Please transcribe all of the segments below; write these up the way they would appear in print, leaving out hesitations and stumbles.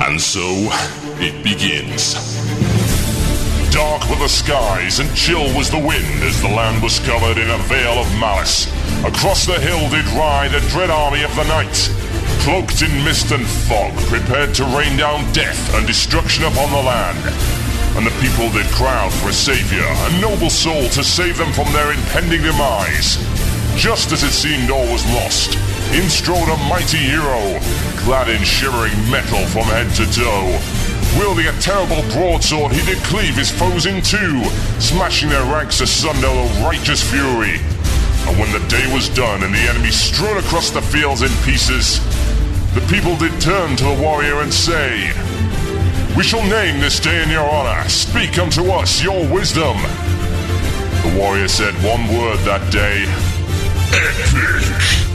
And so, it begins. Dark were the skies and chill was the wind as the land was covered in a veil of malice. Across the hill did ride a dread army of the night, cloaked in mist and fog, prepared to rain down death and destruction upon the land. And the people did crowd for a savior, a noble soul to save them from their impending demise. Just as it seemed all was lost, in strode a mighty hero, clad in shivering metal from head to toe. Wielding a terrible broadsword, he did cleave his foes in two, smashing their ranks asunder with righteous fury. And when the day was done and the enemy strewn across the fields in pieces, the people did turn to the warrior and say, "We shall name this day in your honor. Speak unto us your wisdom." The warrior said one word that day: epic.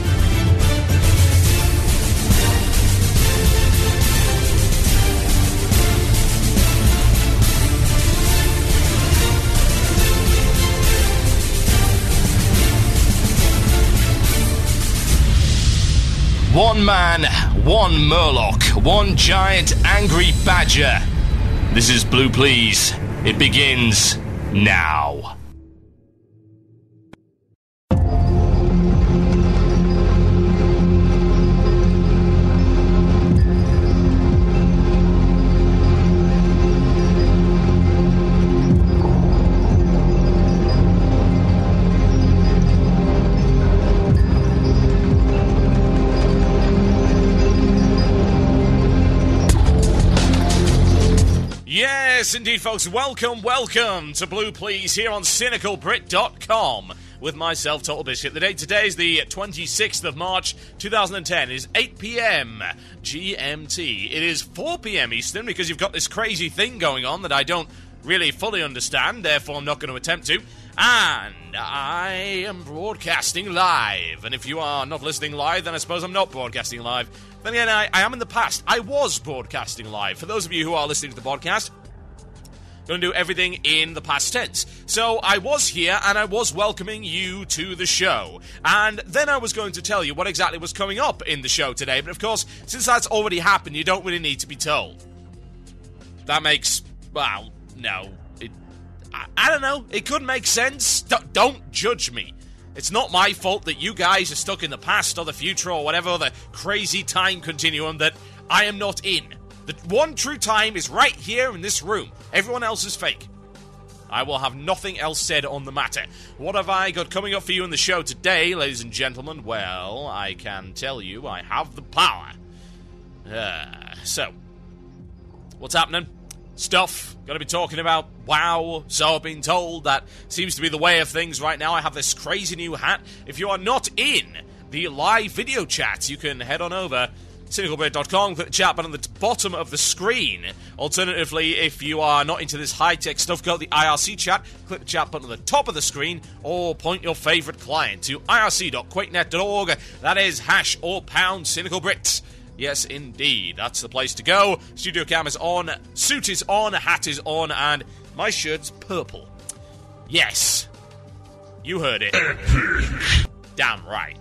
One man, one Murloc, one giant angry badger. This is Blue Please. It begins now. Yes, indeed, folks. Welcome to Blue Please here on CynicalBrit.com with myself, Total Biscuit. The date today is the 26th of March, 2010. It is 8 p.m. GMT. It is 4 p.m. Eastern because you've got this crazy thing going on that I don't really fully understand, therefore I'm not going to attempt to. And I am broadcasting live. And if you are not listening live, then I suppose I'm not broadcasting live. Then again, I am in the past. I was broadcasting live. For those of you who are listening to the podcast, going to do everything in the past tense. So I was here and I was welcoming you to the show. And then I was going to tell you what exactly was coming up in the show today. But of course, since that's already happened, you don't really need to be told. That makes, well, no. I don't know. It could make sense. Don't judge me. It's not my fault that you guys are stuck in the past or the future or whatever other crazy time continuum that I am not in. The one true time is right here in this room. Everyone else is fake. I will have nothing else said on the matter. What have I got coming up for you in the show today, ladies and gentlemen? Well, I can tell you I have the power. So, what's happening? Stuff. Gonna be talking about WoW. So I've been told that seems to be the way of things right now. I have this crazy new hat. If you are not in the live video chat, you can head on over CynicalBrit.com, click the chat button at the bottom of the screen. Alternatively, if you are not into this high-tech stuff, go to the IRC chat, click the chat button at the top of the screen, or point your favourite client to irc.quakenet.org. That is # or #CynicalBrit. Yes, indeed, that's the place to go. Studio cam is on, suit is on, hat is on, and my shirt's purple. Yes, you heard it. Damn right.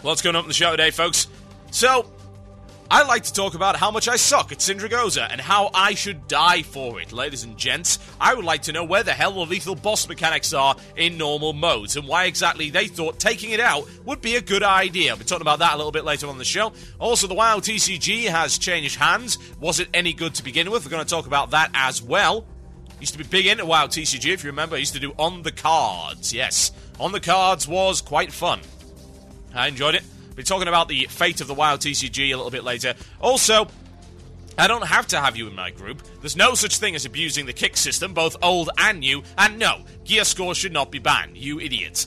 What's going on in the show today, folks? So, I like to talk about how much I suck at Syndragoza and how I should die for it. Ladies and gents, I would like to know where the hell the lethal boss mechanics are in normal modes and why exactly they thought taking it out would be a good idea. We'll be talking about that a little bit later on the show. Also, the WoW TCG has changed hands. Was it any good to begin with? We're going to talk about that as well. Used to be big into WoW TCG, if you remember. I used to do On the Cards. Yes, On the Cards was quite fun. I enjoyed it. We'll be talking about the fate of the WoW TCG a little bit later. Also, I don't have to have you in my group. There's no such thing as abusing the kick system, both old and new. And no, gear scores should not be banned, you idiots.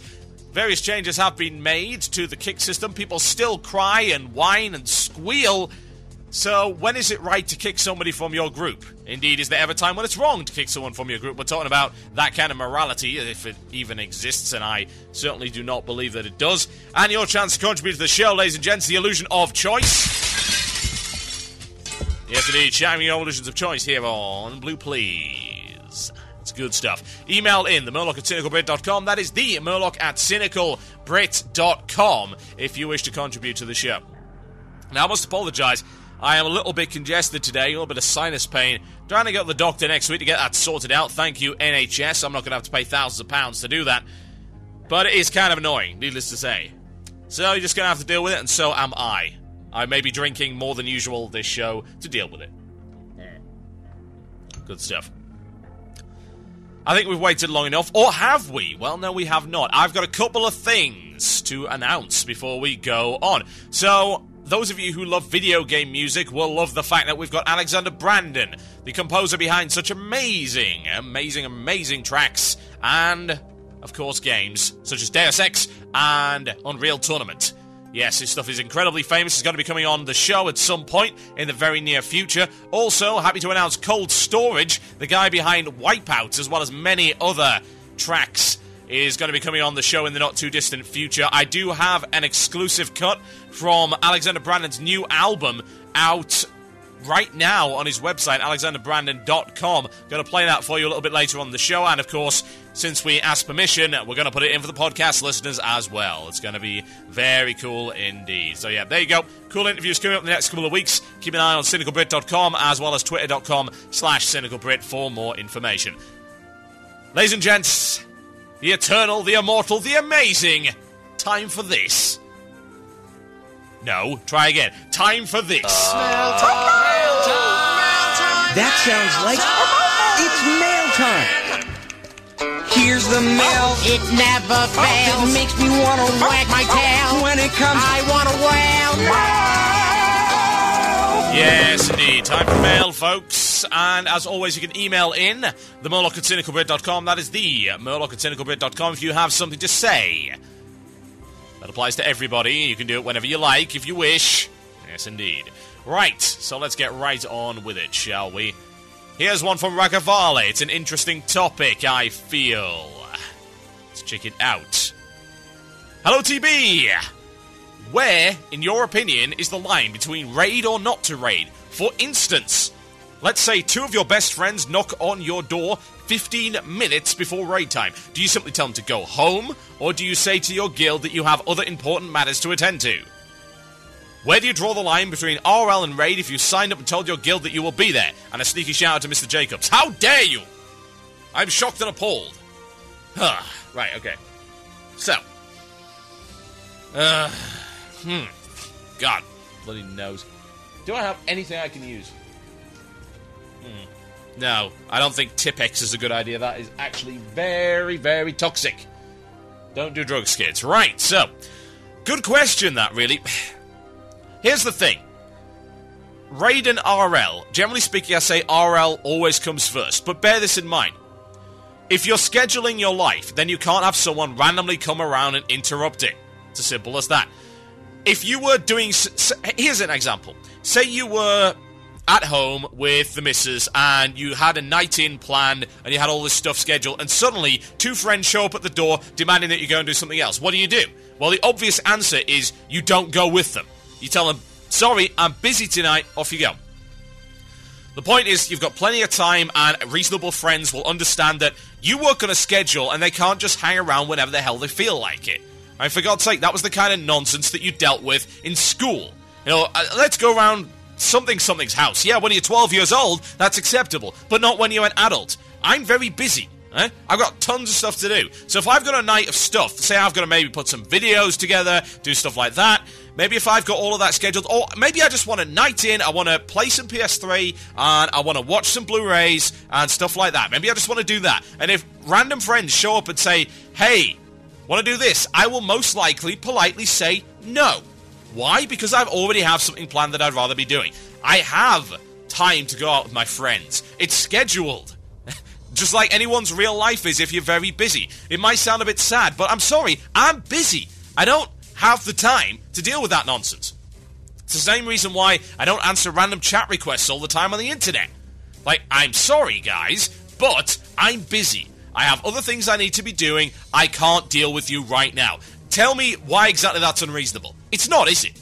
Various changes have been made to the kick system. People still cry and whine and squeal. So, when is it right to kick somebody from your group? Indeed, is there ever a time when it's wrong to kick someone from your group? We're talking about that kind of morality, if it even exists, and I certainly do not believe that it does. And your chance to contribute to the show, ladies and gents, the illusion of choice. Yes, indeed, shining illusions of choice here on Blue Please. It's good stuff. Email in, themurloc@cynicalbrit.com. That is the Murloc at cynicalbrit.com if you wish to contribute to the show. Now, I must apologise. I am a little bit congested today, a little bit of sinus pain. Trying to go to the doctor next week to get that sorted out. Thank you, NHS. I'm not going to have to pay thousands of pounds to do that. But it is kind of annoying, needless to say. So you're just going to have to deal with it, and so am I. I may be drinking more than usual this show to deal with it. Good stuff. I think we've waited long enough. Or have we? Well, no, we have not. I've got a couple of things to announce before we go on. So, those of you who love video game music will love the fact that we've got Alexander Brandon, the composer behind such amazing tracks and, of course, games such as Deus Ex and Unreal Tournament. Yes, his stuff is incredibly famous. He's going to be coming on the show at some point in the very near future. Also, happy to announce Cold Storage, the guy behind Wipeout, as well as many other tracks, is going to be coming on the show in the not-too-distant future. I do have an exclusive cut from Alexander Brandon's new album out right now on his website, alexanderbrandon.com. Going to play that for you a little bit later on the show, and of course, since we asked permission, we're going to put it in for the podcast listeners as well. It's going to be very cool indeed. So yeah, there you go. Cool interviews coming up in the next couple of weeks. Keep an eye on cynicalbrit.com as well as twitter.com/cynicalbrit for more information. Ladies and gents, the eternal, the immortal, the amazing, time for this. No, try again. Time for this. Mail time. That sounds like it's mail time. Here's the mail. It never fails. It makes me want to wag my tail. When it comes, I want to wail. Yes, indeed. Time for mail, folks. And as always, you can email in themurloc@cynicalbrit.com. That is the Murloc@cynicalbrit.com if you have something to say. That applies to everybody. You can do it whenever you like, if you wish. Yes, indeed. Right, so let's get right on with it, shall we? Here's one from Ragavale. It's an interesting topic, I feel. Let's check it out. Hello, TB! Where, in your opinion, is the line between raid or not to raid? For instance, let's say two of your best friends knock on your door 15 minutes before raid time. Do you simply tell them to go home, or do you say to your guild that you have other important matters to attend to? Where do you draw the line between RL and raid if you signed up and told your guild that you will be there? And a sneaky shout out to Mr. Jacobs. How dare you! I'm shocked and appalled. Right, okay. So. God, bloody nose. Do I have anything I can use? No, I don't think Tipex is a good idea. That is actually very, very toxic. Don't do drugs, kids. Right, so. Good question, that, really. Here's the thing. Raid and RL. Generally speaking, I say RL always comes first. But bear this in mind. If you're scheduling your life, then you can't have someone randomly come around and interrupt it. It's as simple as that. If you were doing... Here's an example. Say you were at home with the missus and you had a night in planned and you had all this stuff scheduled and suddenly two friends show up at the door demanding that you go and do something else. What do? Well, the obvious answer is you don't go with them. You tell them, sorry, I'm busy tonight, off you go. The point is, you've got plenty of time and reasonable friends will understand that you work on a schedule and they can't just hang around whenever the hell they feel like it. And for God's sake, that was the kind of nonsense that you dealt with in school. You know, let's go around something's house. Yeah, when you're 12 years old, that's acceptable, but not when you're an adult. I'm very busy. I've got tons of stuff to do. So if I've got a night of stuff, say I've got to maybe put some videos together, do stuff like that, maybe if I've got all of that scheduled, or maybe I just want a night in, I want to play some PS3, and I want to watch some Blu-rays, and stuff like that. Maybe I just want to do that. And if random friends show up and say, hey, want to do this? I will most likely politely say no. Why? Because I already have something planned that I'd rather be doing. I have time to go out with my friends. It's scheduled. Just like anyone's real life is if you're very busy. It might sound a bit sad, but I'm sorry, I'm busy. I don't have the time to deal with that nonsense. It's the same reason why I don't answer random chat requests all the time on the internet. Like, I'm sorry, guys, but I'm busy. I have other things I need to be doing. I can't deal with you right now. Tell me why exactly that's unreasonable. It's not, is it?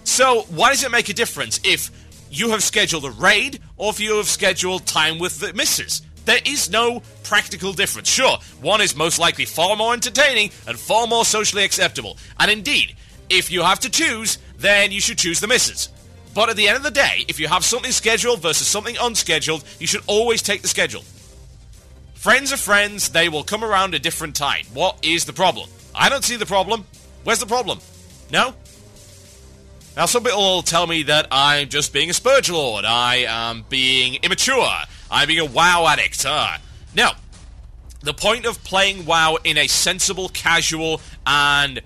So, why does it make a difference if you have scheduled a raid or if you have scheduled time with the missus? There is no practical difference. Sure, one is most likely far more entertaining and far more socially acceptable. And indeed, if you have to choose, then you should choose the misses. But at the end of the day, if you have something scheduled versus something unscheduled, you should always take the schedule. Friends are friends, they will come around a different time. What is the problem? I don't see the problem. Where's the problem? No? Now, some people will tell me that I'm just being a Spurge Lord. I am being immature. I'm being a WoW addict. No. The point of playing WoW in a sensible, casual, and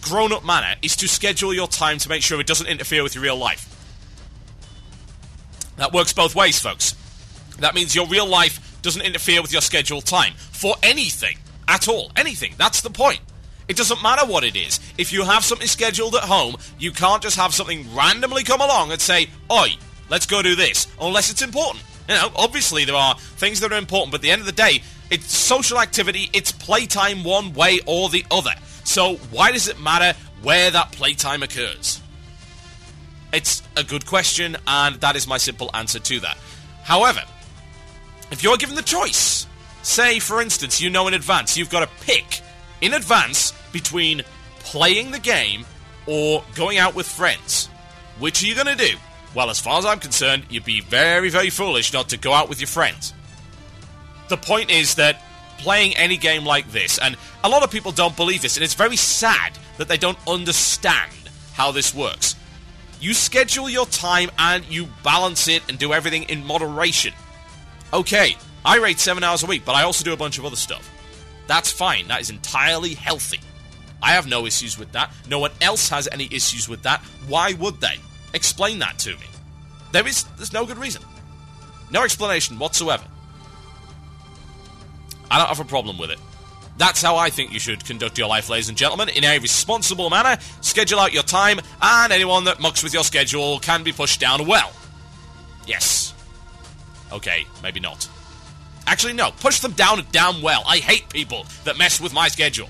grown-up manner is to schedule your time to make sure it doesn't interfere with your real life. That works both ways, folks. That means your real life doesn't interfere with your scheduled time. For anything. At all. Anything. That's the point. It doesn't matter what it is. If you have something scheduled at home, you can't just have something randomly come along and say, "Oi, let's go do this," unless it's important. You know, obviously there are things that are important, but at the end of the day, it's social activity, it's playtime one way or the other. So why does it matter where that playtime occurs? It's a good question, and that is my simple answer to that. However, if you're given the choice, say, for instance, you know in advance, you've got to pick in advance between playing the game or going out with friends. Which are you going to do? Well, as far as I'm concerned, you'd be very, very foolish not to go out with your friends. The point is that playing any game like this, and a lot of people don't believe this, and it's very sad that they don't understand how this works. You schedule your time and you balance it and do everything in moderation. Okay, I rate 7 hours a week, but I also do a bunch of other stuff. That's fine. That is entirely healthy. I have no issues with that. No one else has any issues with that. Why would they? Explain that to me. There's no good reason. No explanation whatsoever. I don't have a problem with it. That's how I think you should conduct your life, ladies and gentlemen, in a responsible manner. Schedule out your time, and anyone that mucks with your schedule can be pushed down well. Yes. Okay, maybe not. Actually, no. Push them down damn well. I hate people that mess with my schedule.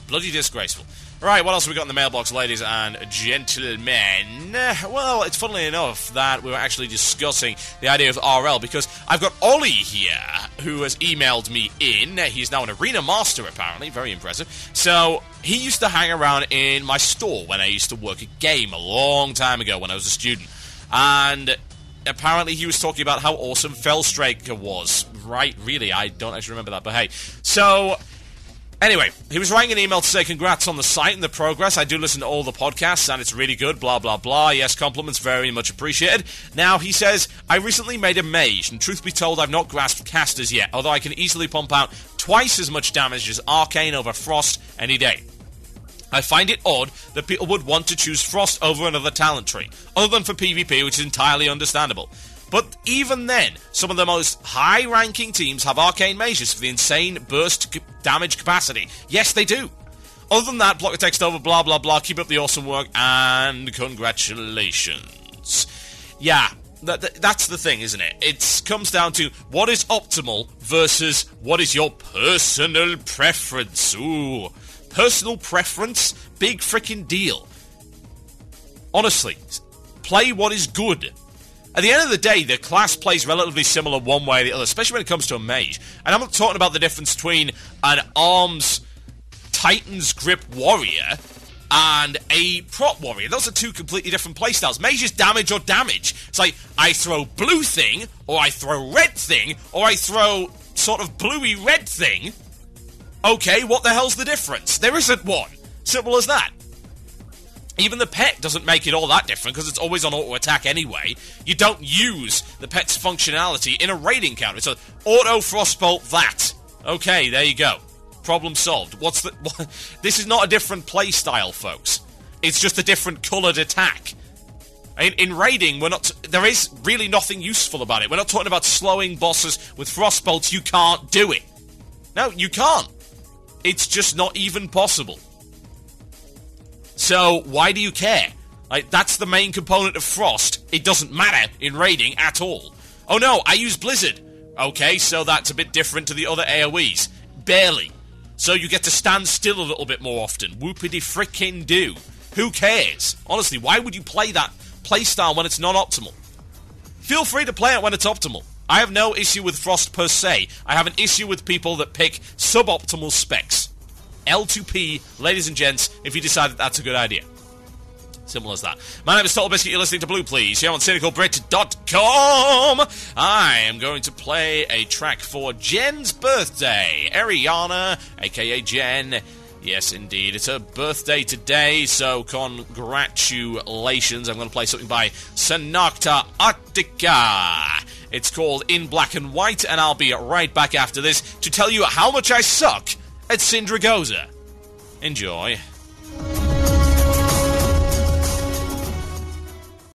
Bloody disgraceful. Right, what else have we got in the mailbox, ladies and gentlemen? Well, it's funnily enough that we were actually discussing the idea of RL, because I've got Ollie here, who has emailed me in. He's now an arena master, apparently. Very impressive. So, he used to hang around in my store when I used to work a game a long time ago when I was a student. And apparently he was talking about how awesome Fellstraker was. Right, really, I don't actually remember that, but hey. So, anyway, he was writing an email to say congrats on the site and the progress. I do listen to all the podcasts, and it's really good, blah, blah, blah. Yes, compliments, very much appreciated. Now, he says, I recently made a mage, and truth be told, I've not grasped casters yet, although I can easily pump out twice as much damage as Arcane over Frost any day. I find it odd that people would want to choose Frost over another talent tree, other than for PvP, which is entirely understandable. But even then, some of the most high-ranking teams have Arcane Mages for the insane burst damage capacity. Yes, they do. Other than that, block the text over, blah, blah, blah, keep up the awesome work, and congratulations. Yeah, that's the thing, isn't it? It comes down to what is optimal versus what is your personal preference. Ooh, personal preference? Big frickin' deal. Honestly, play what is good. At the end of the day, the class plays relatively similar one way or the other, especially when it comes to a mage. And I'm not talking about the difference between an arms Titan's Grip warrior and a prot warrior. Those are two completely different playstyles. Mage is damage or damage. It's like, I throw blue thing, or I throw red thing, or I throw sort of bluey red thing. Okay, what the hell's the difference? There isn't one. Simple as that. Even the pet doesn't make it all that different, because it's always on auto-attack anyway. You don't use the pet's functionality in a raid encounter. It's an auto-frostbolt that. Okay, there you go. Problem solved. This is not a different playstyle, folks. It's just a different coloured attack. In raiding, there is really nothing useful about it. We're not talking about slowing bosses with frostbolts. You can't do it. No, you can't. It's just not even possible. So, why do you care? Like, that's the main component of Frost. It doesn't matter in raiding at all. Oh no, I use Blizzard. Okay, so that's a bit different to the other AoEs. Barely. So you get to stand still a little bit more often. Whoopity frickin' do. Who cares? Honestly, why would you play that playstyle when it's non-optimal? Feel free to play it when it's optimal. I have no issue with Frost per se. I have an issue with people that pick suboptimal specs. L2P, ladies and gents, if you decide that that's a good idea. Simple as that. My name is Total Biscuit. You're listening to Blue Please here on CynicalBrit.com. I am going to play a track for Jen's birthday. Ariana, a.k.a. Jen. Yes, indeed. It's her birthday today, so congratulations. I'm going to play something by Sonata Arctica. It's called In Black and White, and I'll be right back after this to tell you how much I suck at Syndragoza. Enjoy.